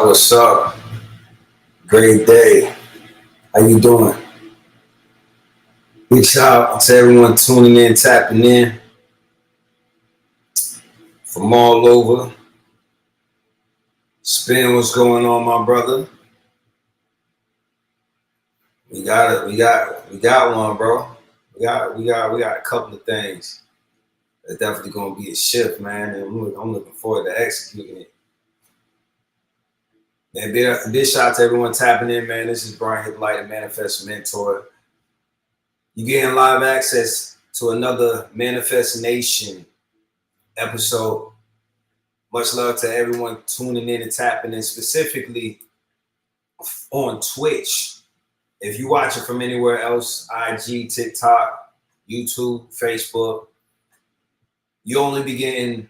What's up? Great day. How you doing? Big shout out to everyone tuning in, tapping in from all over. Spin, what's going on, my brother? We got it. We got one, bro. We got a couple of things. It's definitely gonna be a shift, man, and I'm looking forward to executing it. And big shout out to everyone tapping in, man. This is Brian Hyppolite, Manifest Mentor. You getting live access to another Manifest Nation episode. Much love to everyone tuning in and tapping in, specifically on Twitch. If you watch it from anywhere else, IG, TikTok, YouTube, Facebook, you only be getting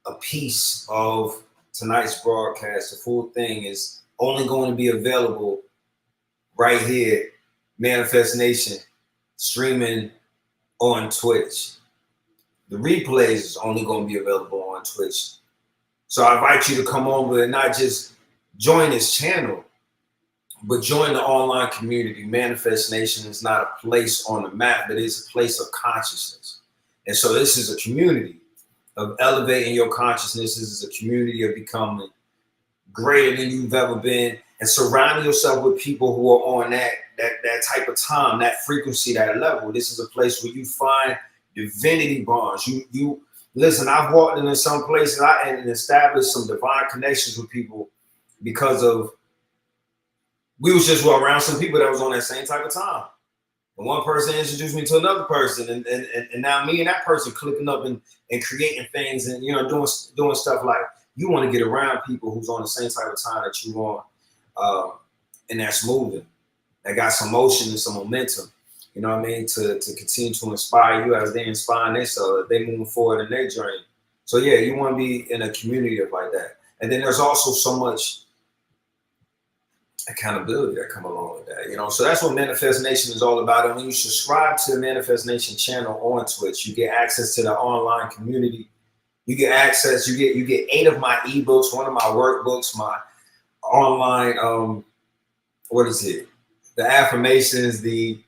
a piece of tonight's broadcast. The full thing is only going to be available right here, Manifest Nation, streaming on Twitch. The replays is only going to be available on Twitch. So I invite you to come over and not just join this channel, but join the online community. Manifest Nation is not a place on the map, but it's a place of consciousness. And so this is a community of elevating your consciousness. This is a community of becoming greater than you've ever been, and surrounding yourself with people who are on that type of time, that frequency, that level. This is a place where you find divinity bonds. You listen, I've walked into some places and established some divine connections with people because of we was just around some people that was on that same type of time. And one person introduced me to another person, and now me and that person clicking up and creating things and doing stuff like you want to get around people who's on the same type of time that you on, and that's moving. That got some motion and some momentum. You know what I mean? To continue to inspire you as they inspire themselves, they move forward in their journey. So yeah, you want to be in a community of like that. And then there's also so much accountability that come along with that, So that's what Manifest Nation is all about. And when you subscribe to the Manifest Nation channel on Twitch, you get access to the online community. You get access, you get 8 of my eBooks, 1 of my workbooks, my online, the affirmations, the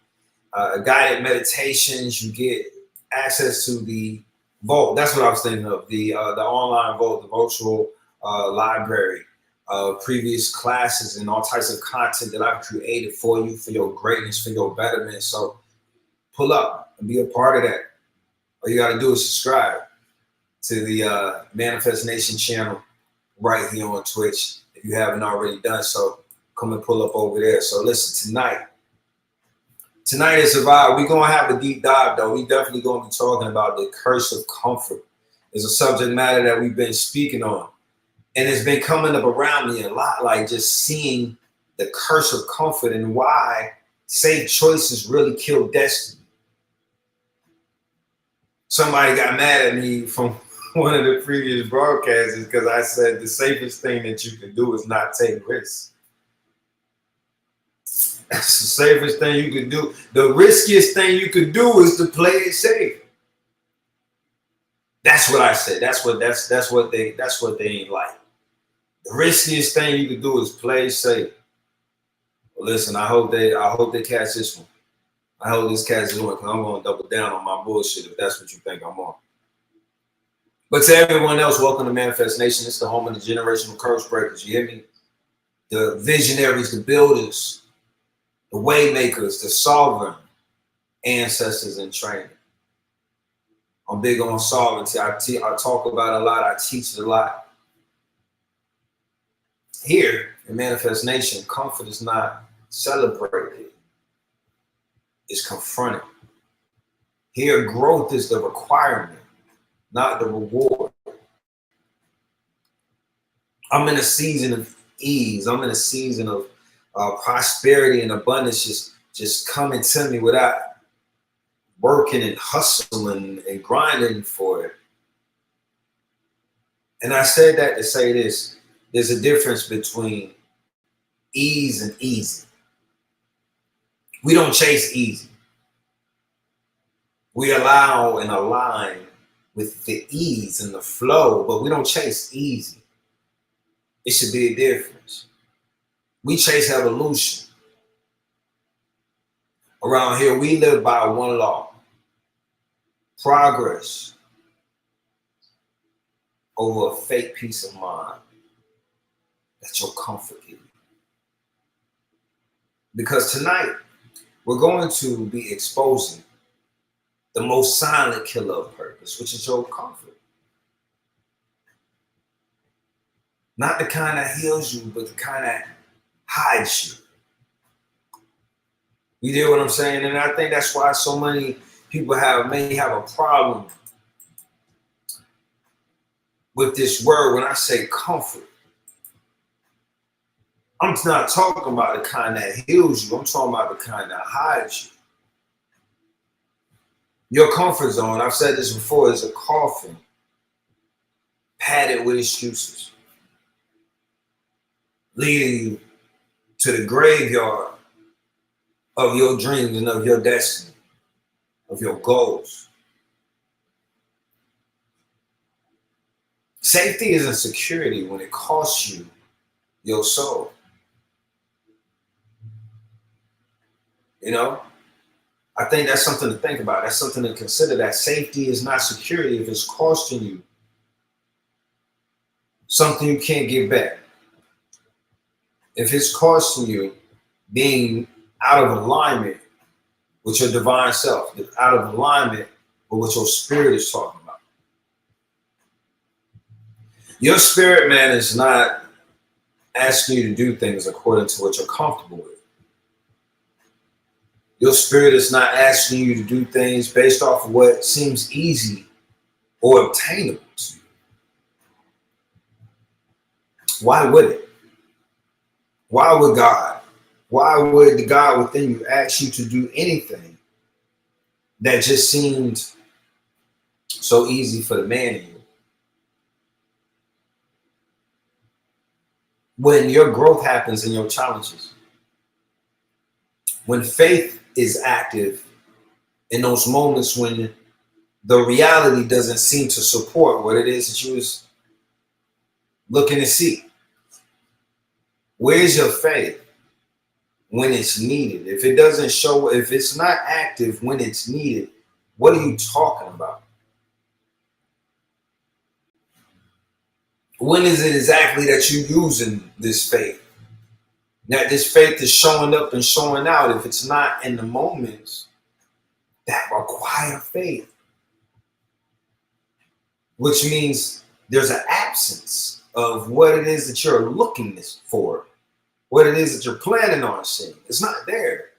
guided meditations. You get access to the vault. That's what I was thinking of, the online vault, the virtual library. Previous classes and all types of content that I've created for you, for your greatness, for your betterment. So pull up and be a part of that. All you got to do is subscribe to the Manifest Nation channel right here on Twitch. If you haven't already done so, come and pull up over there. So listen, tonight is a vibe. We're going to have a deep dive, though. We definitely going to be talking about the curse of comfort. It's a subject matter that we've been speaking on. And it's been coming up around me a lot, like just seeing the curse of comfort and why safe choices really kill destiny. Somebody got mad at me from one of the previous broadcasts because I said the safest thing that you can do is not take risks. That's the safest thing you can do. The riskiest thing you could do is to play it safe. That's what I said. That's what they ain't like. The riskiest thing you can do is play safe. Well, listen, I hope they catch this one. I hope this catch this one because I'm going to double down on my bullshit if that's what you think I'm on. But to everyone else, welcome to Manifest Nation. It's the home of the generational curse breakers. You hear me? The visionaries, the builders, the way makers, the sovereign ancestors in training. I'm big on sovereignty. I talk about it a lot. I teach it a lot. Here in Manifest Nation, comfort is not celebrated. It's confronted. Here, growth is the requirement, not the reward. I'm in a season of ease. I'm in a season of prosperity and abundance just coming to me without working and hustling and grinding for it. And I said that to say this. There's a difference between ease and easy. We don't chase easy. We allow and align with the ease and the flow, but we don't chase easy. It should be a difference. We chase evolution. Around here, we live by one law: progress over a fake peace of mind. That's your comfort giver. Because tonight, we're going to be exposing the most silent killer of purpose, which is your comfort. Not the kind that heals you, but the kind that hides you. You hear what I'm saying? And I think that's why so many people may have a problem with this word. When I say comfort, I'm not talking about the kind that heals you. I'm talking about the kind that hides you. Your comfort zone, I've said this before, is a coffin padded with excuses, leading you to the graveyard of your dreams and of your destiny, of your goals. Safety isn't security when it costs you your soul. You know, I think that's something to think about. That's something to consider, that safety is not security if it's costing you something you can't get back. If it's costing you being out of alignment with your divine self, out of alignment with what your spirit is talking about. Your spirit, man, is not asking you to do things according to what you're comfortable with. Your spirit is not asking you to do things based off of what seems easy or obtainable to you. Why would it? Why would God? Why would the God within you ask you to do anything that just seemed so easy for the man in you? When your growth happens in your challenges, when faith is active in those moments when the reality doesn't seem to support what it is that you was looking to see. Where's your faith when it's needed? If it doesn't show, if it's not active when it's needed, what are you talking about? When is it exactly that you're using this faith? That this faith is showing up and showing out if it's not in the moments that require faith. Which means there's an absence of what it is that you're looking for, what it is that you're planning on seeing. It's not there.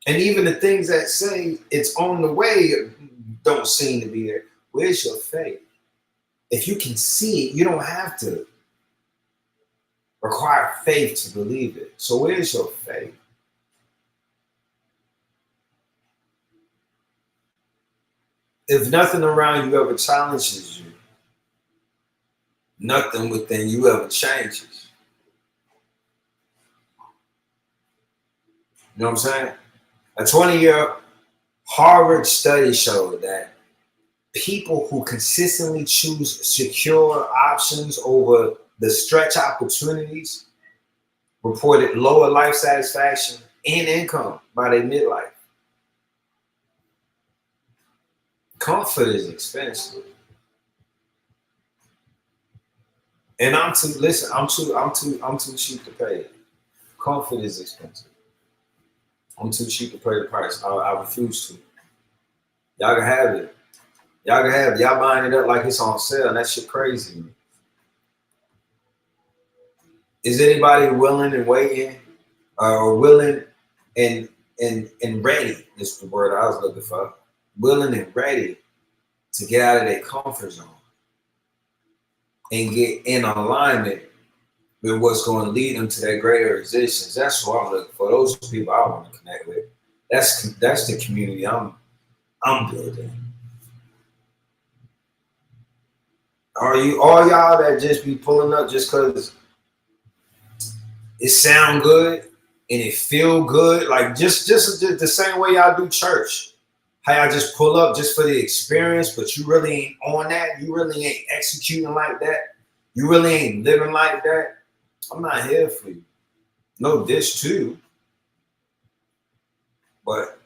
And even the things that say it's on the way don't seem to be there. Where's your faith? If you can see it, you don't have to require faith to believe it. So where's your faith? If nothing around you ever challenges you, nothing within you ever changes. You know what I'm saying? A 20-year Harvard study showed that people who consistently choose secure options over the stretch opportunities reported lower life satisfaction and income by their midlife. Comfort is expensive. And I'm too cheap to pay. Comfort is expensive. I'm too cheap to pay the price. I refuse to. Y'all can have it. Y'all can have it. Y'all buying it up like it's on sale, and that shit crazy. Is anybody willing and waiting, or willing and ready? Is the word I was looking for. Willing and ready to get out of their comfort zone and get in alignment with what's going to lead them to their greater existence. That's what I'm looking for. Those people I want to connect with. That's the community I'm building. Are you all y'all that just be pulling up just because it sound good and it feel good? Like just the same way y'all do church. How y'all just pull up just for the experience, but you really ain't on that. You really ain't executing like that. You really ain't living like that. I'm not here for you. No dish too, but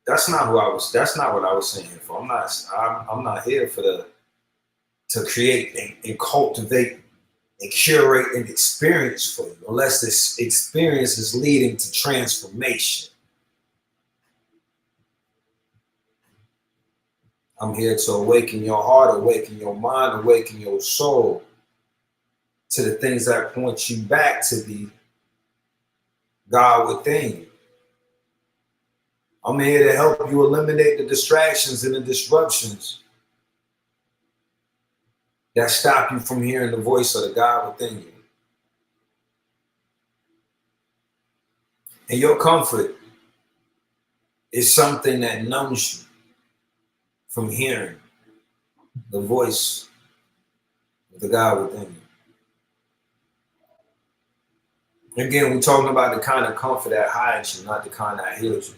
that's not who I was. That's not what I was saying here for. I'm not here for to create and cultivate and curate an experience for you, unless this experience is leading to transformation. I'm here to awaken your heart, awaken your mind, awaken your soul to the things that point you back to the God within you. I'm here to help you eliminate the distractions and the disruptions that stop you from hearing the voice of the God within you. And your comfort is something that numbs you from hearing the voice of the God within you. Again, we're talking about the kind of comfort that hides you, not the kind that heals you.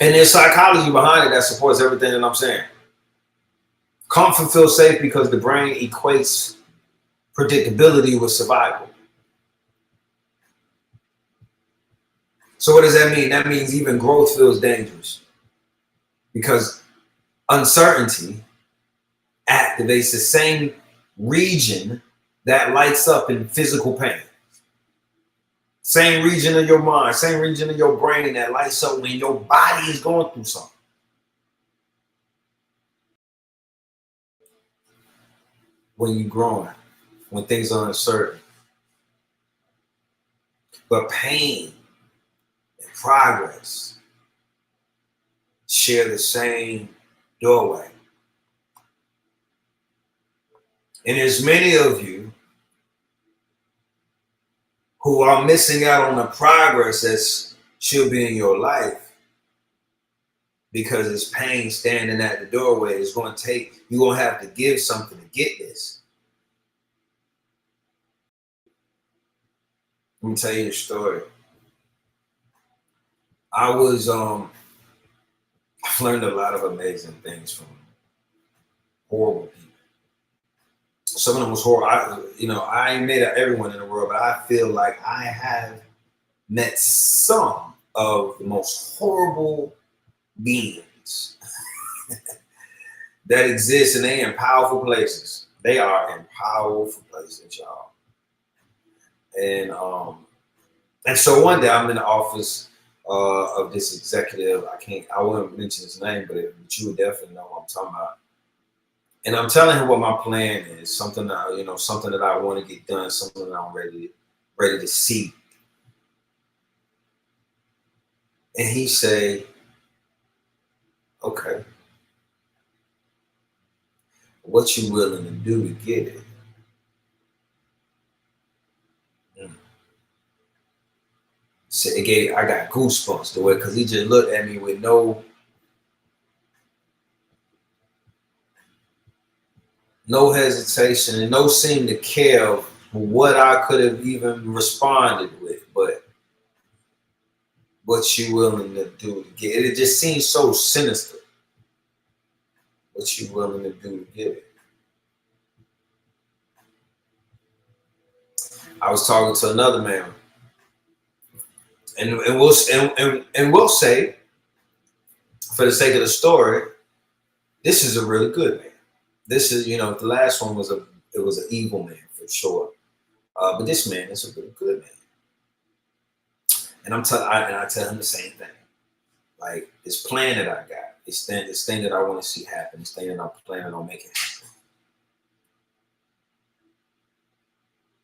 And there's psychology behind it that supports everything that I'm saying. Comfort feels safe because the brain equates predictability with survival. So what does that mean? That means even growth feels dangerous because uncertainty activates the same region that lights up in physical pain. Same region of your mind, same region of your brain that lights up when your body is going through something. When you're growing, when things are uncertain. But pain and progress share the same doorway. And there's many of you who are missing out on the progress that should be in your life because it's pain standing at the doorway. It's going to take, you're going to have to give something to get this. Let me tell you a story. I've learned a lot of amazing things from horrible people. Some of them was horrible. I ain't made everyone in the world, but I feel like I have met some of the most horrible beings that exist, and they in powerful places. They are in powerful places, y'all. And so one day I'm in the office of this executive. I won't mention his name, but you would definitely know what I'm talking about. And I'm telling him what my plan is, something that something that I want to get done, something that I'm ready to see. And he say, "Okay, what you willing to do to get it?" So I got goosebumps the way, because he just looked at me with no hesitation and no seem to care what I could have even responded with, but what you willing to do to get it. It just seems so sinister. What you willing to do to get it? I was talking to another man, and we'll say, for the sake of the story, this is a really good man. This is, the last one was an evil man for sure, but this man is a really good man. And I tell him the same thing. Like, this plan that I got, this thing that I want to see happen, this thing that I'm planning on making happen.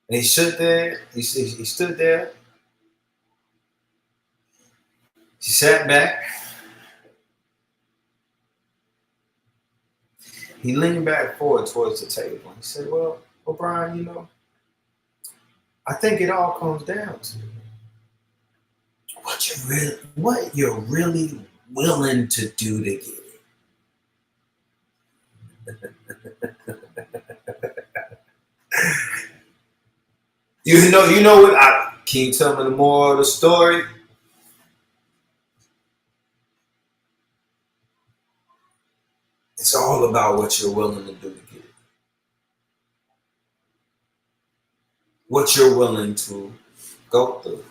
And he stood there. He stood there. He sat back. He leaned back forward towards the table. He said, "Well, Brian, I think it all comes down to what you're really willing to do to get it." You know what? Can you tell me the moral of the story? It's all about what you're willing to do to get it. what you're willing to go through,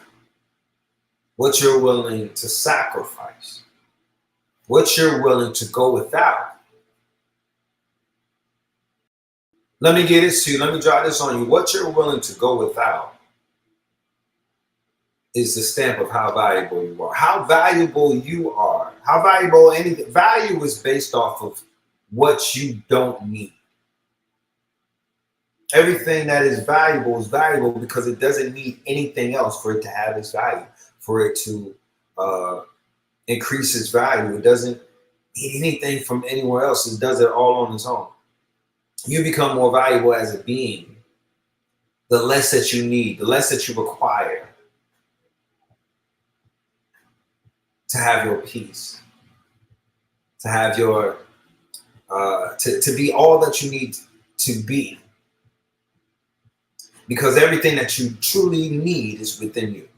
what you're willing to sacrifice, what you're willing to go without. Let me get this to you. Let me drop this on you. What you're willing to go without is the stamp of how valuable you are. How valuable you are. How valuable anything. Value is based off of what you don't need. Everything that is valuable because it doesn't need anything else for it to have its value, for it to increase its value. It doesn't need anything from anywhere else. It does it all on its own. You become more valuable as a being the less that you need, the less that you require to have your peace, to have your, to be all that you need to be. Because everything that you truly need is within you.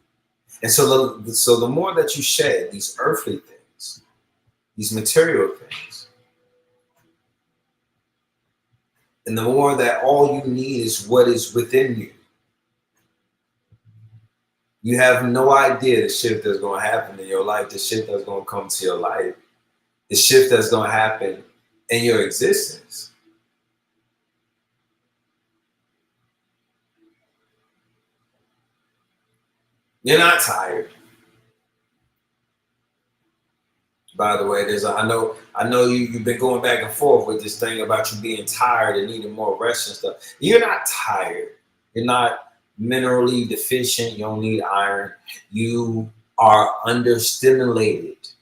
And so the more that you shed these earthly things, these material things, and the more that all you need is what is within you, you have no idea the shift that's going to happen in your life, the shift that's going to come to your life, the shift that's going to happen in your existence. You're not tired. By the way, I know you've been going back and forth with this thing about you being tired and needing more rest and stuff. You're not tired. You're not minerally deficient. You don't need iron. You are understimulated.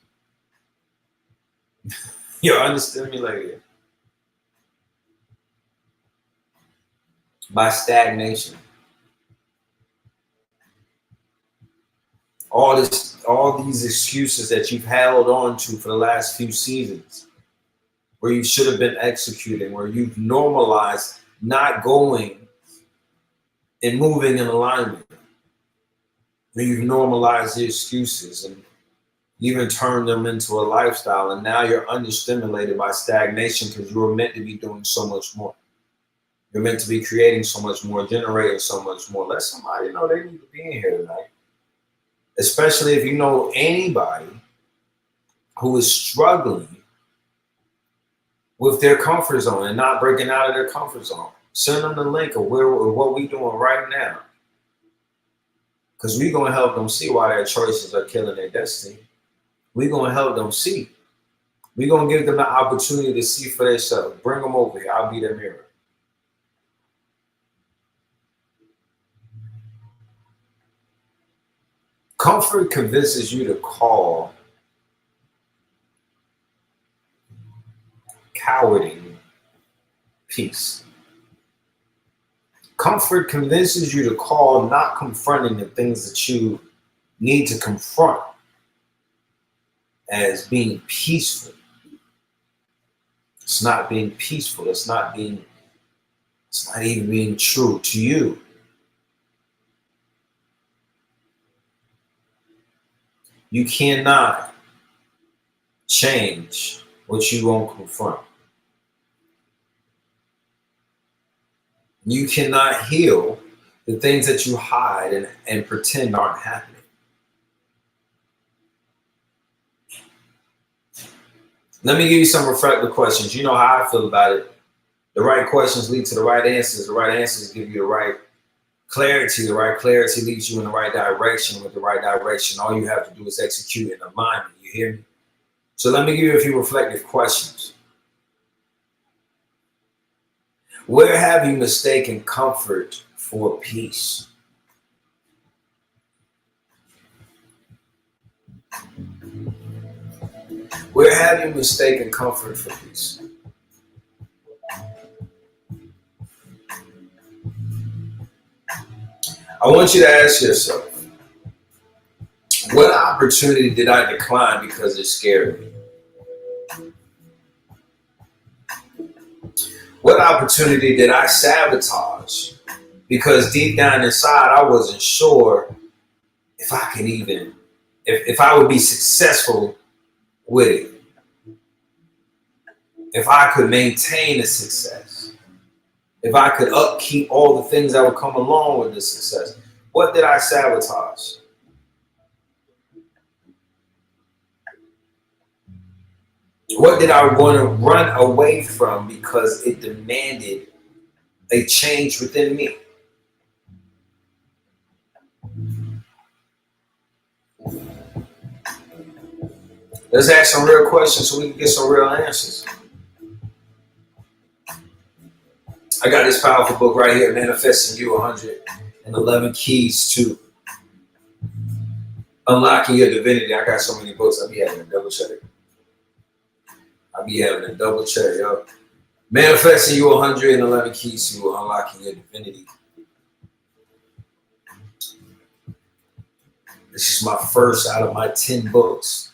You're understimulated by stagnation. All these excuses that you've held on to for the last few seasons, where you should have been executing, where you've normalized not going and moving in alignment, where you've normalized the excuses and even turned them into a lifestyle, and now you're understimulated by stagnation because you were meant to be doing so much more. You're meant to be creating so much more, generating so much more. Let somebody know they need to be in here tonight. Especially if you know anybody who is struggling with their comfort zone and not breaking out of their comfort zone. Send them the link of what we're doing right now. Because we're going to help them see why their choices are killing their destiny. We're going to help them see. We're going to give them the opportunity to see for themselves. Bring them over here. I'll be their mirror. Comfort convinces you to call cowarding peace. Comfort convinces you to call not confronting the things that you need to confront as being peaceful. It's not being peaceful. It's not even being true to you. You cannot change what you won't confront. You cannot heal the things that you hide and pretend aren't happening. Let me give you some reflective questions. You know how I feel about it. The right questions lead to the right answers. The right answers give you the right clarity. The right clarity leads you in the right direction. With the right direction, all you have to do is execute in alignment. You hear me? So let me give you a few reflective questions. Where have you mistaken comfort for peace? Where have you mistaken comfort for peace? I want you to ask yourself, what opportunity did I decline because it scared me? What opportunity did I sabotage because deep down inside I wasn't sure if I could even, if I would be successful with it, if I could maintain a success? If I could upkeep all the things that would come along with this success, what did I sabotage? What did I want to run away from because it demanded a change within me? Let's ask some real questions so we can get some real answers. I got this powerful book right here, Manifesting You 111 Keys to Unlocking Your Divinity. I got so many books, I'll be having a double check. Yo. Manifesting You 111 Keys to Unlocking Your Divinity. This is my first out of my 10 books.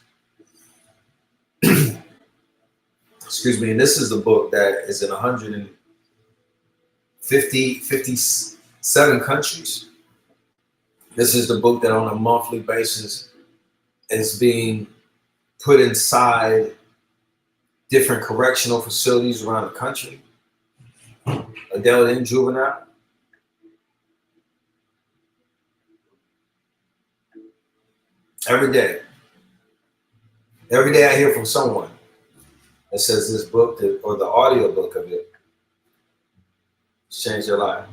Excuse me. And this is the book that is in 57 countries. This is the book that on a monthly basis is being put inside different correctional facilities around the country, adult and juvenile. Every day I hear from someone that says this book or the audio book of it has changed their life.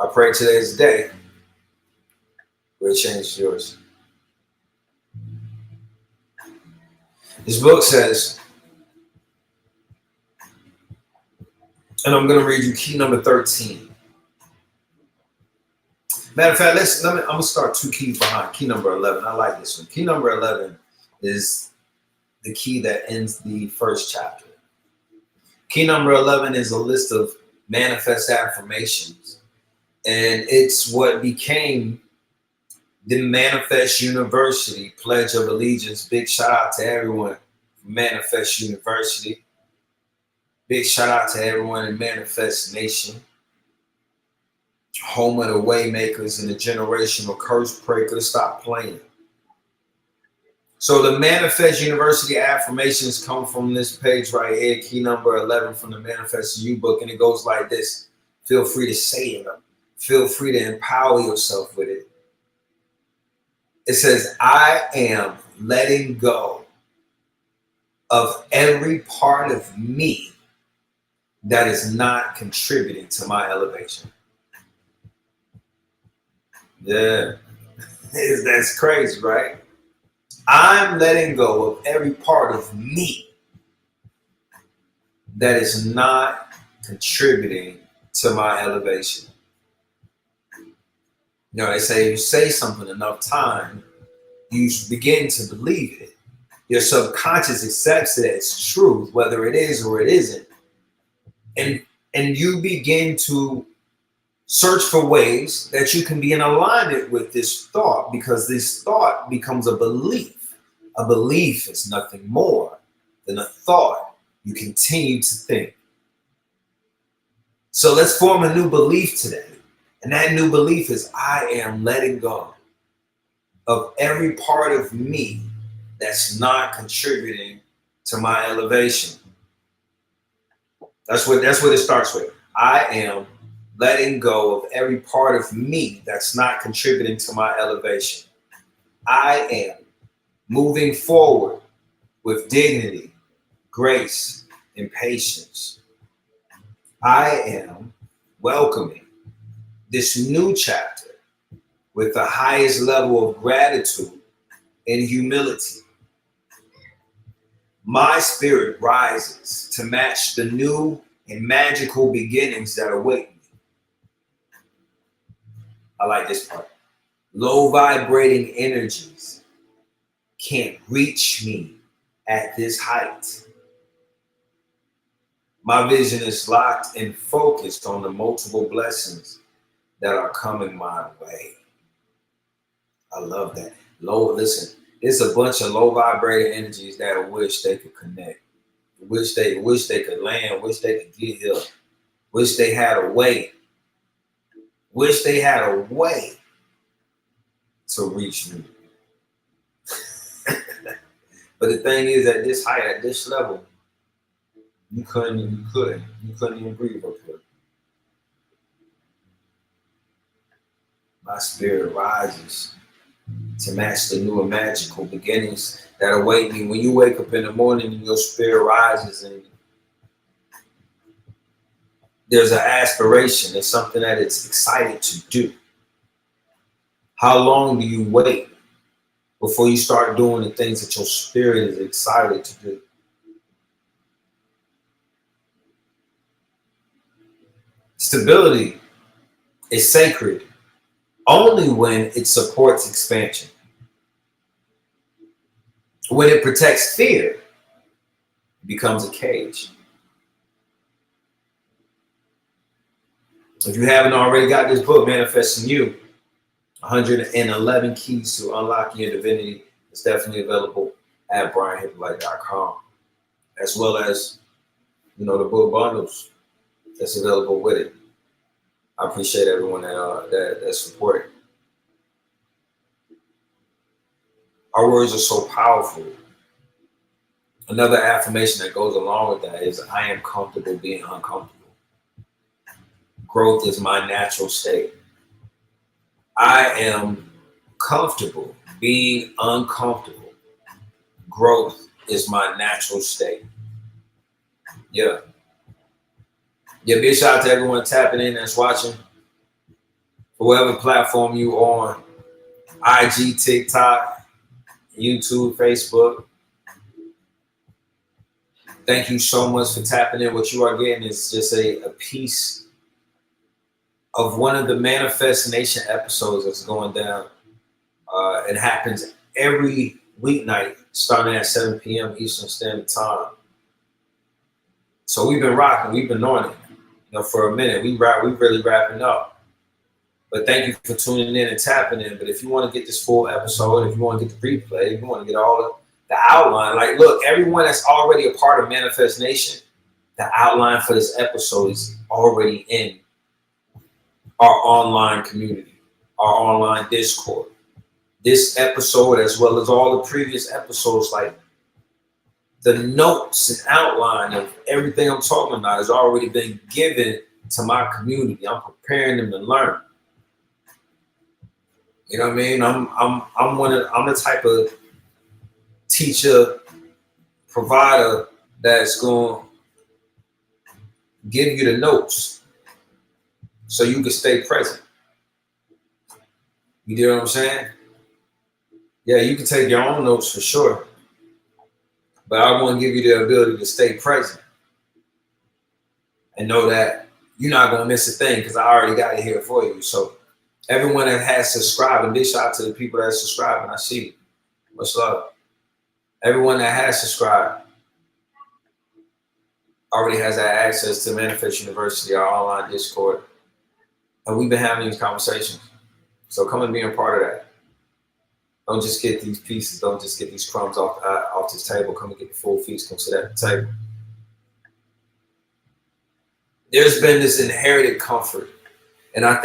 I pray today's the day where it changes yours. This book says, and I'm going to read you key number 13. Matter of fact, I'm going to start 2 keys behind key number 11. I like this one. Key number 11 is the key that ends the first chapter. Key number 11 is a list of manifest affirmations. And it's what became the Manifest University Pledge of Allegiance. Big shout out to everyone from Manifest University. Big shout out to everyone in Manifest Nation. Home of the Waymakers and the generational curse breakers. Stop playing. So the Manifest University affirmations come from this page right here, key number 11 from the Manifest You book, and it goes like this. Feel free to say it. Feel free to empower yourself with it. It says, I am letting go of every part of me that is not contributing to my elevation. Yeah, that's crazy, right? I'm letting go of every part of me that is not contributing to my elevation. You know, they say you say something enough time, you begin to believe it. Your subconscious accepts it as truth, whether it is or it isn't. And you begin to search for ways that you can be in alignment with this thought, because this thought becomes a belief. A belief is nothing more than a thought you continue to think. So let's form a new belief today. And that new belief is, I am letting go of every part of me that's not contributing to my elevation. That's what it starts with. I am letting go of every part of me that's not contributing to my elevation. I am moving forward with dignity, grace, and patience. I am welcoming this new chapter with the highest level of gratitude and humility. My spirit rises to match the new and magical beginnings that await me. I like this part. Low vibrating energies can't reach me at this height. My vision is locked and focused on the multiple blessings that are coming my way. I love that. Listen, it's a bunch of low vibrating energies that wish they could connect. Wish they could land, wish they could get here. Wish they had a way. Wish they had a way to reach me. But the thing is, at this height, at this level, You couldn't even breathe up here. My spirit rises to match the new and magical beginnings that await me. When you wake up in the morning and your spirit rises and there's an aspiration, it's something that it's excited to do. How long do you wait before you start doing the things that your spirit is excited to do? Stability is sacred only when it supports expansion. When it protects fear, it becomes a cage. If you haven't already got this book, Manifesting You, 111 Keys to Unlocking Your Divinity, it's definitely available at brianhyppolite.com, as well as, the book bundles that's available with it. I appreciate everyone that supported. Our words are so powerful. Another affirmation that goes along with that is, I am comfortable being uncomfortable. Growth is my natural state. I am comfortable being uncomfortable. Growth is my natural state. Yeah. Yeah, big shout out to everyone tapping in that's watching. For whatever platform you on, IG, TikTok, YouTube, Facebook. Thank you so much for tapping in. What you are getting is just a piece of one of the Manifestation episodes that's going down. It happens every weeknight starting at 7 p.m. Eastern Standard Time. So we've been rocking, we've been on it, for a minute. We really wrapping up. But thank you for tuning in and tapping in. But if you want to get this full episode, if you want to get the replay, if you want to get all of the outline, like, look, everyone that's already a part of Manifest Nation, the outline for this episode is already in our online community, our online Discord. This episode, as well as all the previous episodes, like the notes and outline of everything I'm talking about has already been given to my community. I'm preparing them to learn. You know what I mean? I'm the type of teacher, provider that's going to give you the notes so you can stay present. You know what I'm saying? Yeah, you can take your own notes for sure, but I want to give you the ability to stay present and know that you're not going to miss a thing because I already got it here for you. So everyone that has subscribed, and big shout out to the people that subscribe, and I see you. Much love. Everyone that has subscribed already has that access to Manifest University, our online Discord. And we've been having these conversations. So come and be a part of that. Don't just get these pieces. Don't just get these crumbs off this table. Come and get the full feast. Come sit at the table. There's been this inherited comfort. And I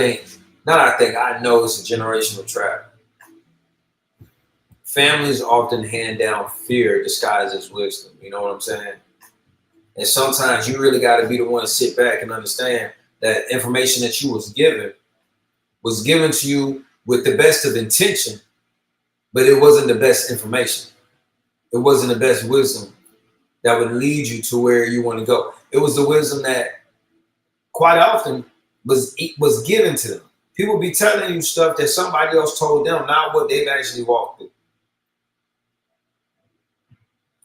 know it's a generational trap. Families often hand down fear disguised as wisdom. You know what I'm saying? And sometimes you really got to be the one to sit back and understand that information that you was given to you with the best of intention, but it wasn't the best information. It wasn't the best wisdom that would lead you to where you want to go. It was the wisdom that quite often was given to them. People be telling you stuff that somebody else told them, not what they've actually walked through.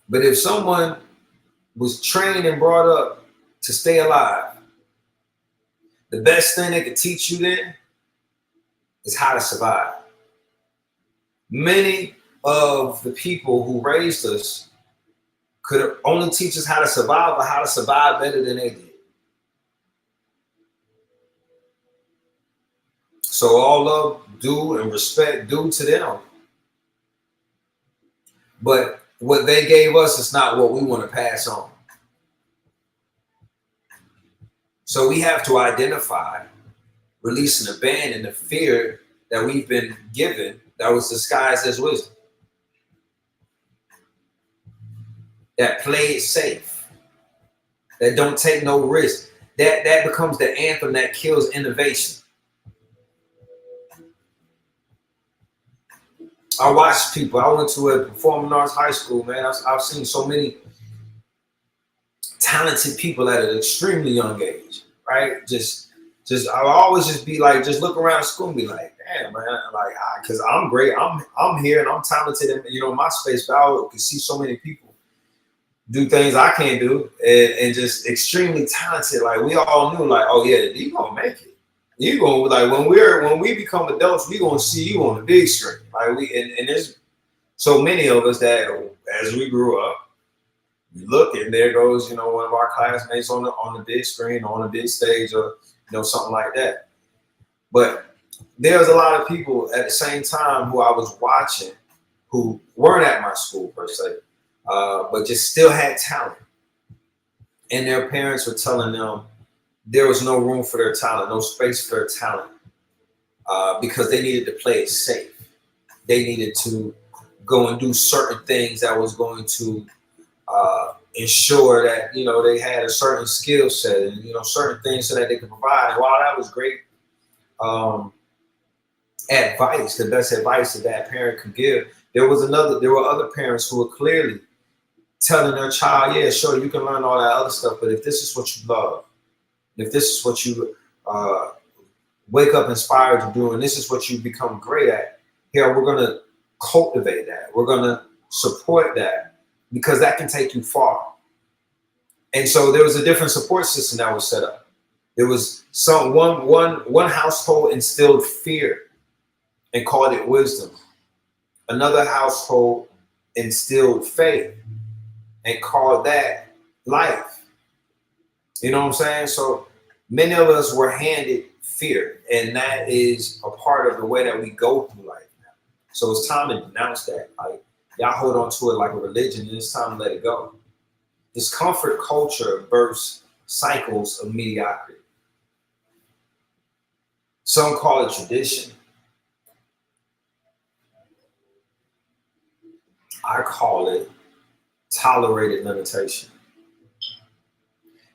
But if someone was trained and brought up to stay alive, the best thing they could teach you then is how to survive. Many of the people who raised us could only teach us how to survive, or how to survive better than they did. So all love, due, and respect due to them. But what they gave us is not what we want to pass on. So we have to identify, release, and abandon the fear that we've been given that was disguised as wisdom, that played safe. that don't take no risk. That becomes the anthem that kills innovation. I watch people. I went to a performing arts high school, man. I've seen so many talented people at an extremely young age, right? I'll always just be like, just look around school and be like, damn, man, like, because I'm great. I'm here and I'm talented in, my space, but I can see so many people do things I can't do, and just extremely talented. Like, we all knew, like, oh yeah, you gonna make it. You gonna, like, when we become adults, we gonna see you on the big screen. Like, and there's so many of us that as we grew up, we look and there goes, one of our classmates on the big screen, on the big stage, or something like that. But there's a lot of people at the same time who I was watching who weren't at my school per se, but just still had talent. And their parents were telling them there was no room for their talent, no space for their talent, because they needed to play it safe. They needed to go and do certain things that was going to ensure that, they had a certain skill set and, certain things so that they could provide. And while that was great advice, the best advice that that parent could give, there were other parents who were clearly telling their child, yeah, sure, you can learn all that other stuff, but if this is what you love, if this is what you wake up inspired to do, and this is what you become great at, here, we're going to cultivate that. We're going to support that, because that can take you far. And so there was a different support system that was set up. There was one household instilled fear and called it wisdom. Another household instilled faith and called that life. You know what I'm saying? So many of us were handed fear, and that is a part of the way that we go through life now. So it's time to denounce that. Like, y'all hold on to it like a religion, and it's time to let it go. This comfort culture births cycles of mediocrity. Some call it tradition. I call it tolerated limitation.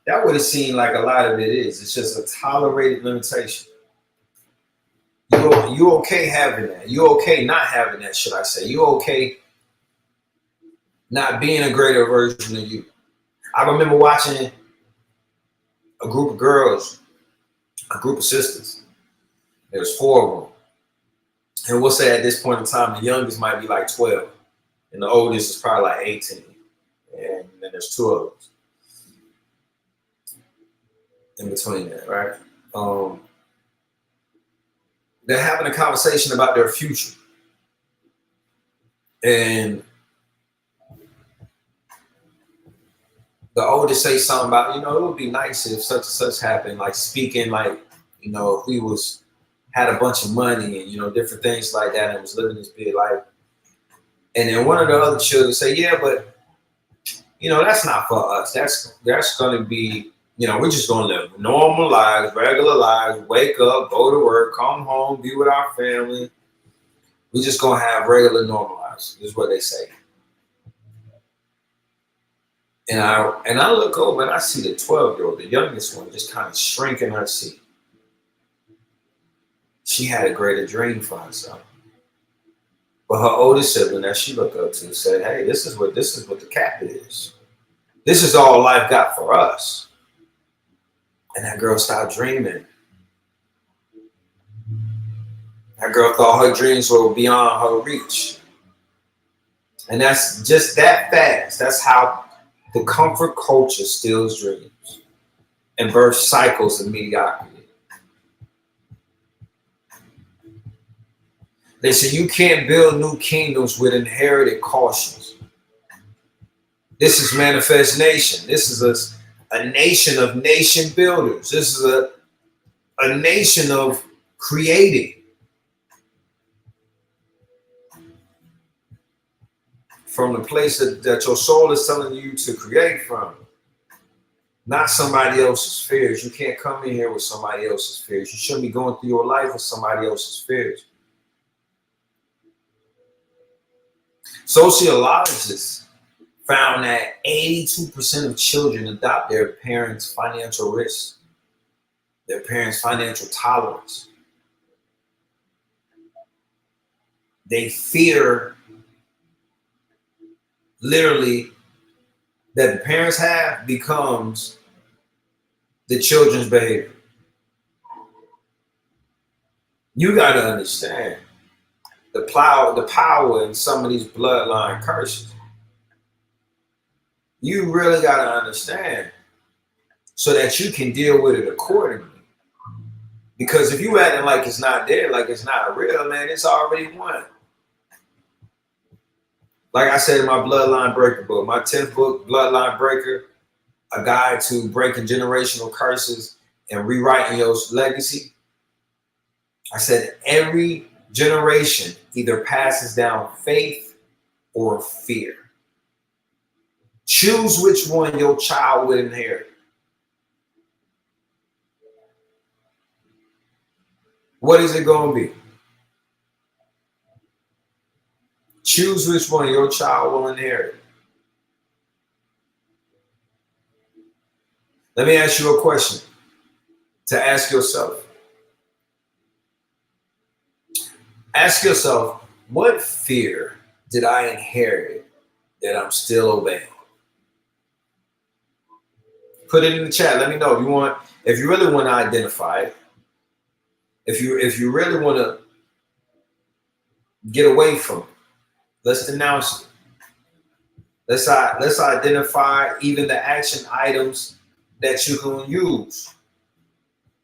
That would have seemed like a lot of it is. It's just a tolerated limitation. You okay having that. You okay not having that, should I say. You okay not being a greater version of you. I remember watching a group of girls, a group of sisters. There was 4 of them. And we'll say at this point in time, the youngest might be like 12. And the oldest is probably like 18. And then there's 2 of us in between that, right? They're having a conversation about their future. And the oldest say something about, it would be nice if such and such happened, like speaking like, if we had a bunch of money and, different things like that and was living this big life. And then one of the other children say, yeah, but, that's not for us. That's going to be, we're just going to live normal lives, regular lives, wake up, go to work, come home, be with our family. We're just going to have regular normal lives, is what they say. And I look over and I see the 12-year-old, the youngest one, just kind of shrink in her seat. She had a greater dream for herself. But her older sibling that she looked up to said, hey, this is what the cap is. This is all life got for us. And that girl started dreaming. That girl thought her dreams were beyond her reach. And that's just that fast. That's how the comfort culture steals dreams and births cycles of mediocrity. They say you can't build new kingdoms with inherited cautions. This is Manifest Nation. This is a nation of nation builders. This is a nation of creating. From the place that your soul is telling you to create from. Not somebody else's fears. You can't come in here with somebody else's fears. You shouldn't be going through your life with somebody else's fears. Sociologists found that 82% of children adopt their parents' financial risk, their parents' financial tolerance. They fear literally that the parents have becomes the children's behavior. You got to understand the power in some of these bloodline curses. You really got to understand so that you can deal with it accordingly. Because if you acting like it's not there, like it's not real, man, it's already won. Like I said in my Bloodline Breaker book, my 10th book, Bloodline Breaker, a guide to breaking generational curses and rewriting your legacy. I said every generation either passes down faith or fear. Choose which one your child will inherit. What is it going to be? Choose which one your child will inherit. Let me ask you a question to ask yourself. Ask yourself, what fear did I inherit that I'm still obeying? Put it in the chat. Let me know if you really want to identify it. If you really want to get away from it, let's denounce it. Let's identify even the action items that you can use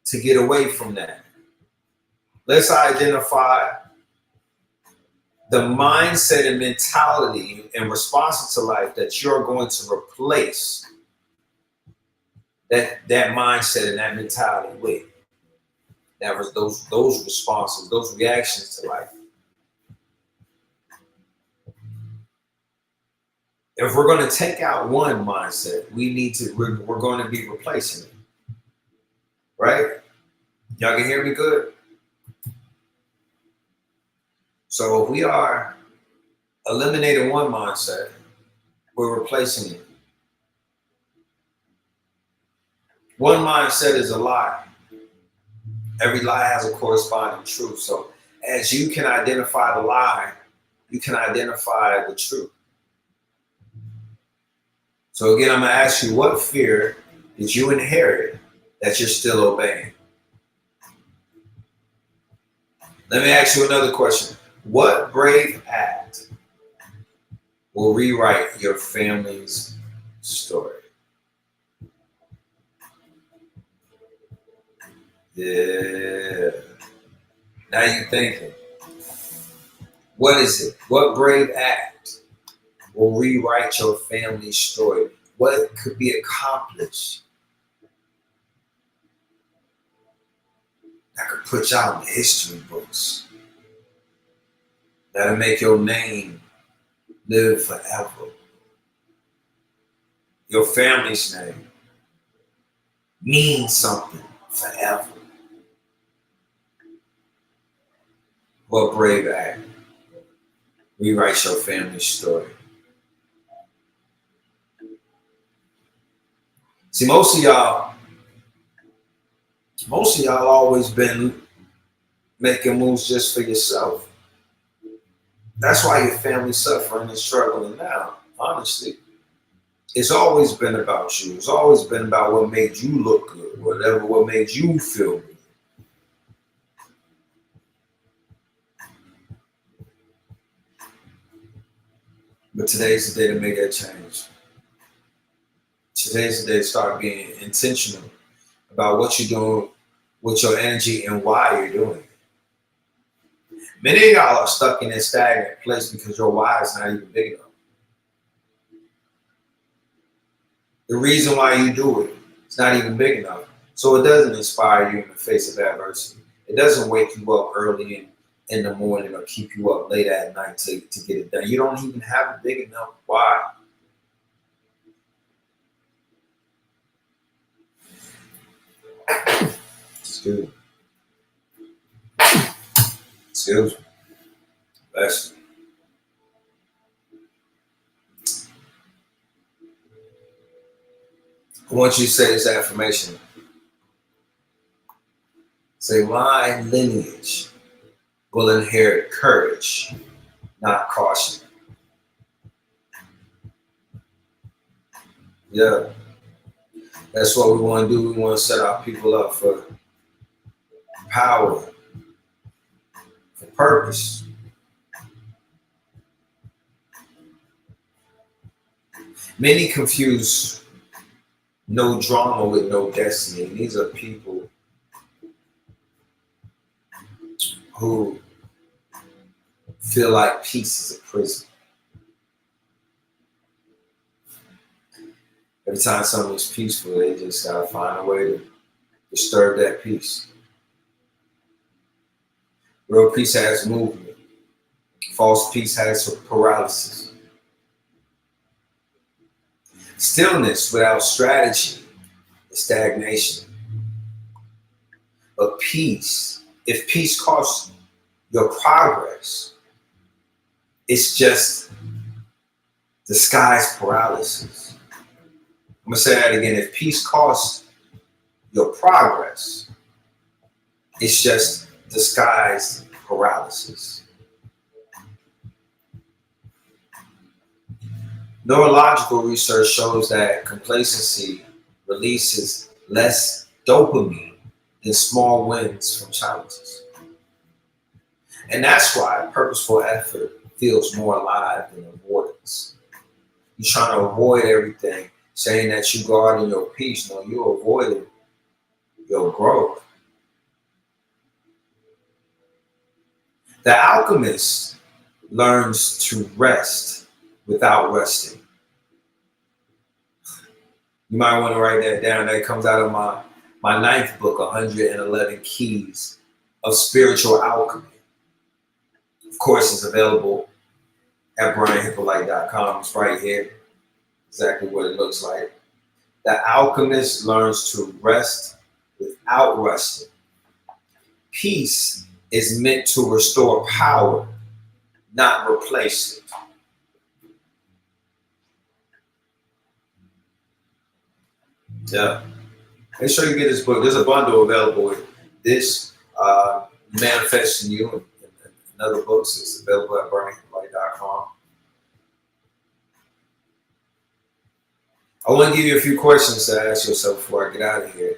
to get away from that. Let's identify the mindset and mentality and response to life that you're going to replace that mindset and that mentality with. That was those responses, those reactions to life. If we're going to take out one mindset, we're going to be replacing it. Right? Y'all can hear me good? So if we are eliminating one mindset, we're replacing it. One mindset is a lie. Every lie has a corresponding truth. So as you can identify the lie, you can identify the truth. So again, I'm going to ask you, what fear did you inherit that you're still obeying? Let me ask you another question. What brave act will rewrite your family's story? Yeah. Now you're thinking, what is it? What brave act will rewrite your family's story? What could be accomplished that could put y'all in the history books? That'll make your name live forever. Your family's name means something forever. What brave act rewrites your family's story? See, most of y'all always been making moves just for yourself. That's why your family's suffering and struggling now, honestly. It's always been about you. It's always been about what made you look good, what made you feel good. But today's the day to make that change. Today's the day to start being intentional about what you're doing with your energy and why you're doing it. Many of y'all are stuck in a stagnant place because your why is not even big enough. The reason why you do it is not even big enough. So it doesn't inspire you in the face of adversity. It doesn't wake you up early in the morning or keep you up late at night to get it done. You don't even have a big enough why. Excuse me. Bless you. I want you to say this affirmation. Say, my lineage will inherit courage, not caution. Yeah, that's what we want to do. We want to set our people up for power, for purpose. Many confuse no drama with no destiny. These are people who feel like peace is a prison. Every time something's peaceful, they just gotta find a way to disturb that peace. Real peace has movement. False peace has paralysis. Stillness without strategy is stagnation. But peace, if peace costs your progress, it's just disguised paralysis. I'm gonna say that again. If peace costs your progress, it's just disguised paralysis. Neurological research shows that complacency releases less dopamine than small wins from challenges. And that's why purposeful effort feels more alive than avoidance. You're trying to avoid everything, saying that you guarding your peace. No, you're avoiding your growth. The alchemist learns to rest without resting. You might want to write that down. That comes out of my ninth book, 111 Keys of Spiritual Alchemy. Of course, it's available at brianhyppolite.com. It's right here, exactly what it looks like. The alchemist learns to rest without resting. Peace is meant to restore power, not replace it. Yeah. Make sure you get this book. There's a bundle available with this, Manifesting You, and other books. It's available at brianhyppolite.com. I want to give you a few questions to ask yourself before I get out of here.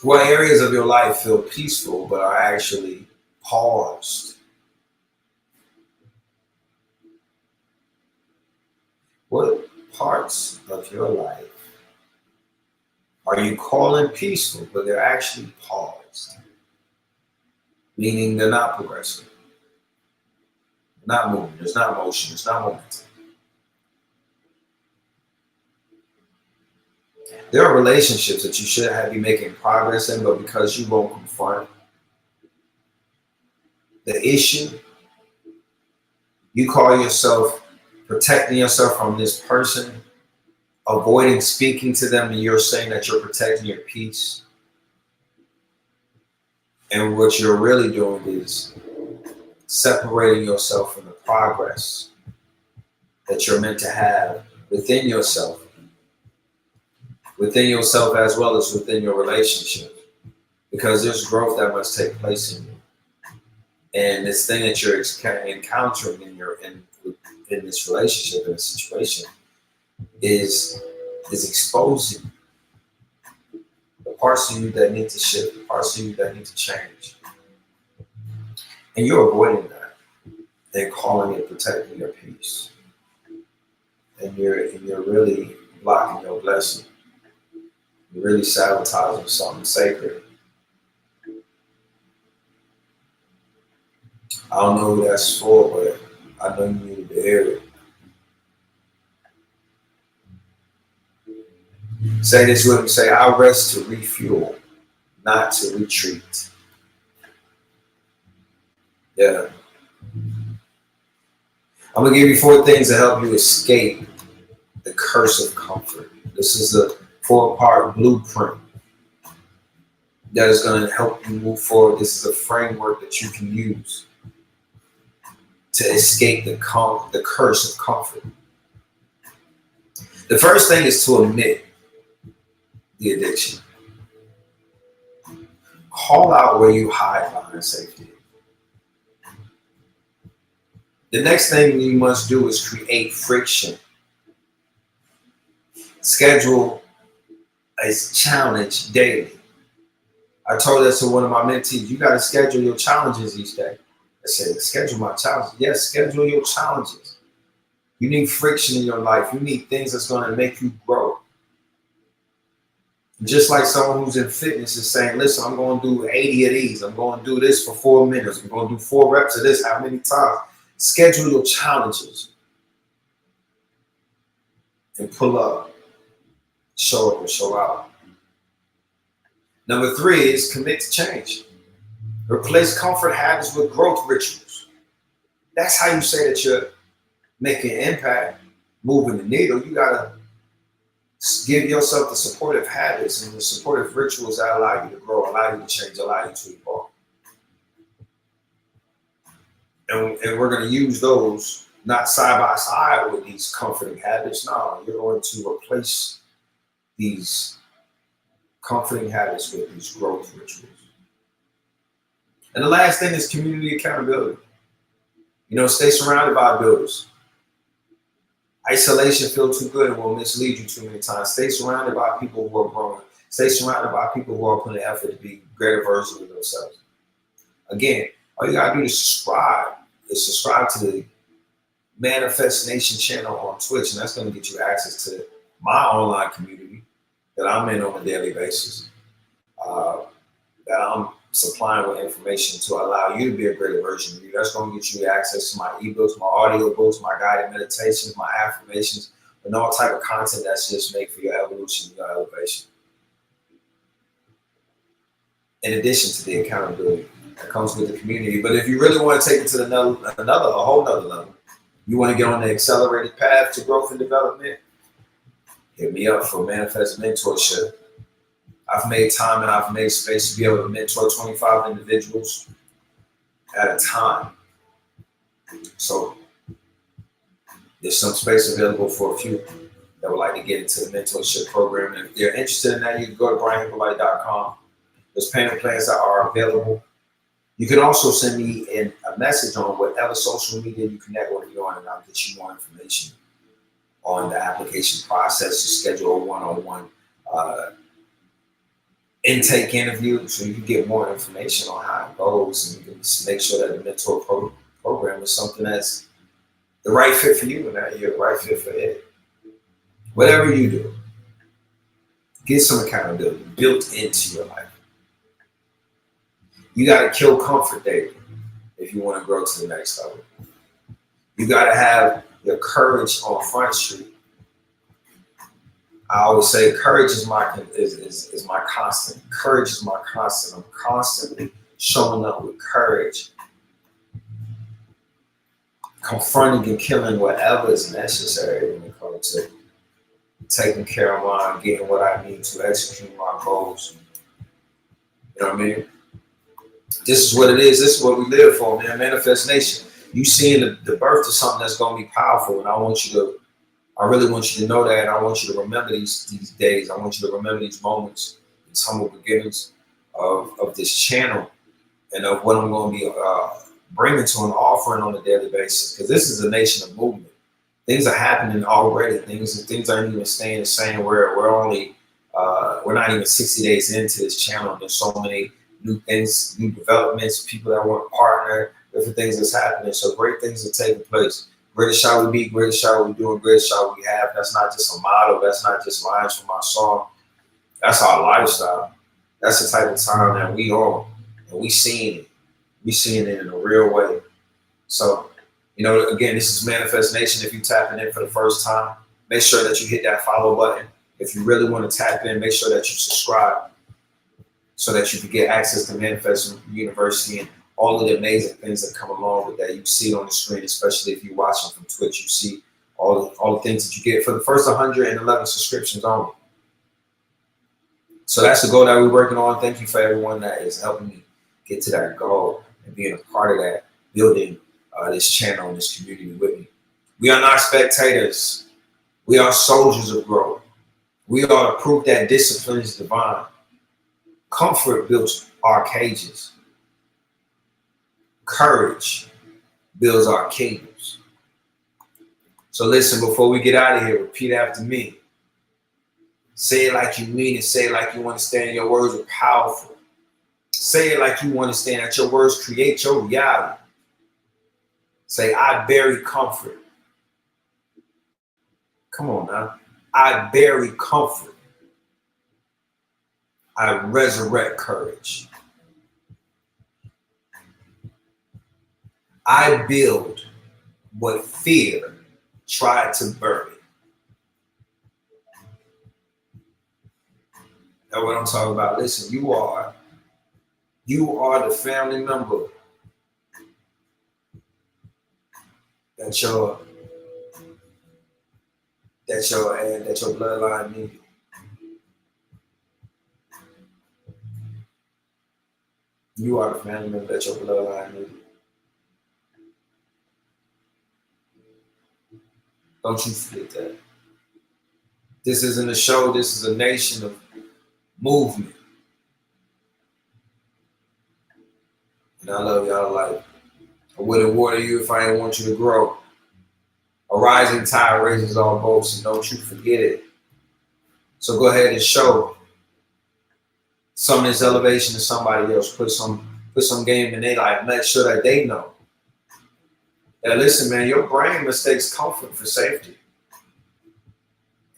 What areas of your life feel peaceful but are actually paused? What parts of your life are you calling peaceful but they're actually paused? Meaning they're not progressive. They're not moving. There's not motion. There's not momentum. There are relationships that you should be making progress in, but because you won't confront the issue, you call yourself protecting yourself from this person, avoiding speaking to them, and you're saying that you're protecting your peace. And what you're really doing is separating yourself from the progress that you're meant to have within yourself as well as within your relationship, because there's growth that must take place in you. And this thing that you're encountering in this relationship, in this situation, is exposing the parts of you that need to shift, the parts of you that need to change. And you're avoiding that and calling it protecting your peace. And you're really blocking your blessing. You're really sabotaging something sacred. I don't know who that's for, but I know you needed to hear it. Say this with me. Say, I rest to refuel, not to retreat. Yeah. I'm going to give you 4 things to help you escape the curse of comfort. This is a 4-part blueprint that is going to help you move forward. This is a framework that you can use to escape the curse of comfort. The first thing is to admit the addiction. Call out where you hide behind safety. The next thing you must do is create friction. Schedule a challenge daily. I told that to one of my mentees, you got to schedule your challenges each day. I said, schedule my challenges. Yes, schedule your challenges. You need friction in your life. You need things that's going to make you grow. Just like someone who's in fitness is saying, listen, I'm going to do 80 of these. I'm going to do this for 4 minutes. I'm going to do 4 reps of this. How many times? Schedule your challenges and pull up, show up and show out. Number 3 is commit to change. Replace comfort habits with growth rituals. That's how you say that you're making an impact, moving the needle. You got to give yourself the supportive habits and the supportive rituals that allow you to grow, allow you to change, allow you to evolve. And we're going to use those not side by side with these comforting habits. No, you're going to replace these comforting habits with these growth rituals. And the last thing is community accountability. Stay surrounded by builders. Isolation feels too good and will mislead you too many times. Stay surrounded by people who are growing. Stay surrounded by people who are putting effort to be greater versions of themselves. Again, all you gotta do is subscribe. Subscribe to the Manifest Nation channel on Twitch, and that's going to get you access to my online community that I'm in on a daily basis. That I'm supplying with information to allow you to be a greater version of you. That's going to get you access to my eBooks, my audiobooks, my guided meditations, my affirmations, and all type of content that's just made for your evolution and your elevation. In addition to the accountability that comes with the community. But if you really want to take it to a whole nother level, you want to get on the accelerated path to growth and development, hit me up for Manifest Mentorship. I've made time and I've made space to be able to mentor 25 individuals at a time. So there's some space available for a few that would like to get into the mentorship program. And if they're interested in that, you can go to Hyppolite.com. There's payment plans that are available. You can also send me a message on whatever social media you connect with me on, and I'll get you more information on the application process to schedule a one-on-one intake interview so you can get more information on how it goes, and you can make sure that the mentor program is something that's the right fit for you and that you're the right fit for it. Whatever you do, get some accountability built into your life. You got to kill comfort daily if you want to grow to the next level. You got to have your courage on Front Street. I always say courage is my constant. Courage is my constant. I'm constantly showing up with courage, confronting and killing whatever is necessary when it comes to taking care of mine, getting what I need to execute my goals. You know what I mean? This is what it is. This is what we live for, man. Manifest Nation. You seeing the birth of something that's going to be powerful, and I really want you to know that, and I want you to remember these days. I want you to remember these moments, these humble beginnings of this channel, and of what I'm going to be bringing to an offering on a daily basis. Because this is a nation of movement. Things are happening already. Things aren't even staying the same. We're not even 60 days into this channel. There's so many new things, new developments, people that want to partner, different things that's happening. So great things are taking place. Greatest shall we be, greatest shall we do, and greatest shall we have. That's not just a motto. That's not just lines from our song. That's our lifestyle. That's the type of time that we on, and we seeing it. We seeing it in a real way. So, again, this is Manifest Nation. If you're tapping in for the first time, make sure that you hit that follow button. If you really want to tap in, make sure that you subscribe so that you can get access to Manifest University and all of the amazing things that come along with that. You see it on the screen, especially if you're watching from Twitch. You see all the things that you get for the first 111 subscriptions only. So that's the goal that we're working on. Thank you for everyone that is helping me get to that goal and being a part of that, building this channel and this community with me. We are not spectators. We are soldiers of growth. We are the proof that discipline is divine. Comfort builds our cages. Courage builds our kingdoms. So listen, before we get out of here, repeat after me. Say it like you mean it. Say it like you understand your words are powerful. Say it like you understand that your words create your reality. Say, I bury comfort. Come on now. I bury comfort. I resurrect courage. I build what fear tried to bury. That's what I'm talking about. Listen, you are the family member that your bloodline needed. You are the family member that your bloodline needed. Don't you forget that. This isn't a show. This is a nation of movement. And I love y'all like, I wouldn't water you if I didn't want you to grow. A rising tide raises all boats, and don't you forget it. So go ahead and show some of this elevation to somebody else. Put some game in their life. Make sure that they know. Now listen, man, your brain mistakes comfort for safety.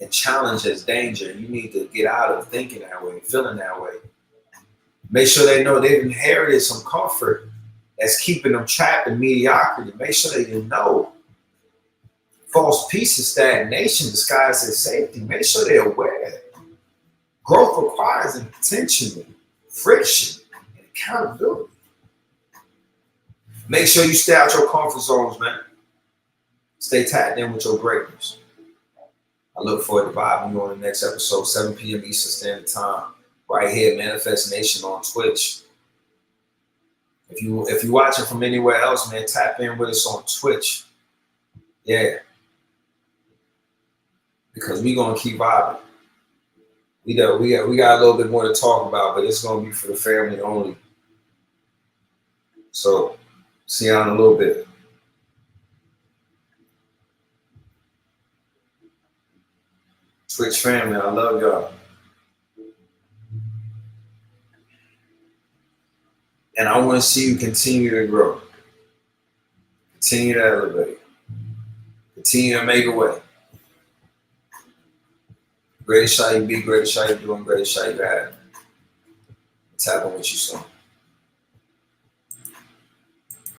And challenge as danger. You need to get out of thinking that way, feeling that way. Make sure they know they've inherited some comfort that's keeping them trapped in mediocrity. Make sure they know false peace and stagnation disguised as safety. Make sure they're aware. Growth requires intention, friction, and accountability. Make sure you stay out your comfort zones, man. Stay tapped in with your greatness. I look forward to vibing you on the next episode, 7 p.m. Eastern Standard Time, right here, Manifest Nation on Twitch. If you're watching from anywhere else, man, tap in with us on Twitch. Yeah. Because we're gonna keep vibing. We got a little bit more to talk about, but it's gonna be for the family only. So see you in a little bit. Twitch family, I love y'all. And I want to see you continue to grow. Continue to elevate. Continue to make a way. Greatest shall you be, greatest shall you do, and greatest shall you have. Tap on what you saw.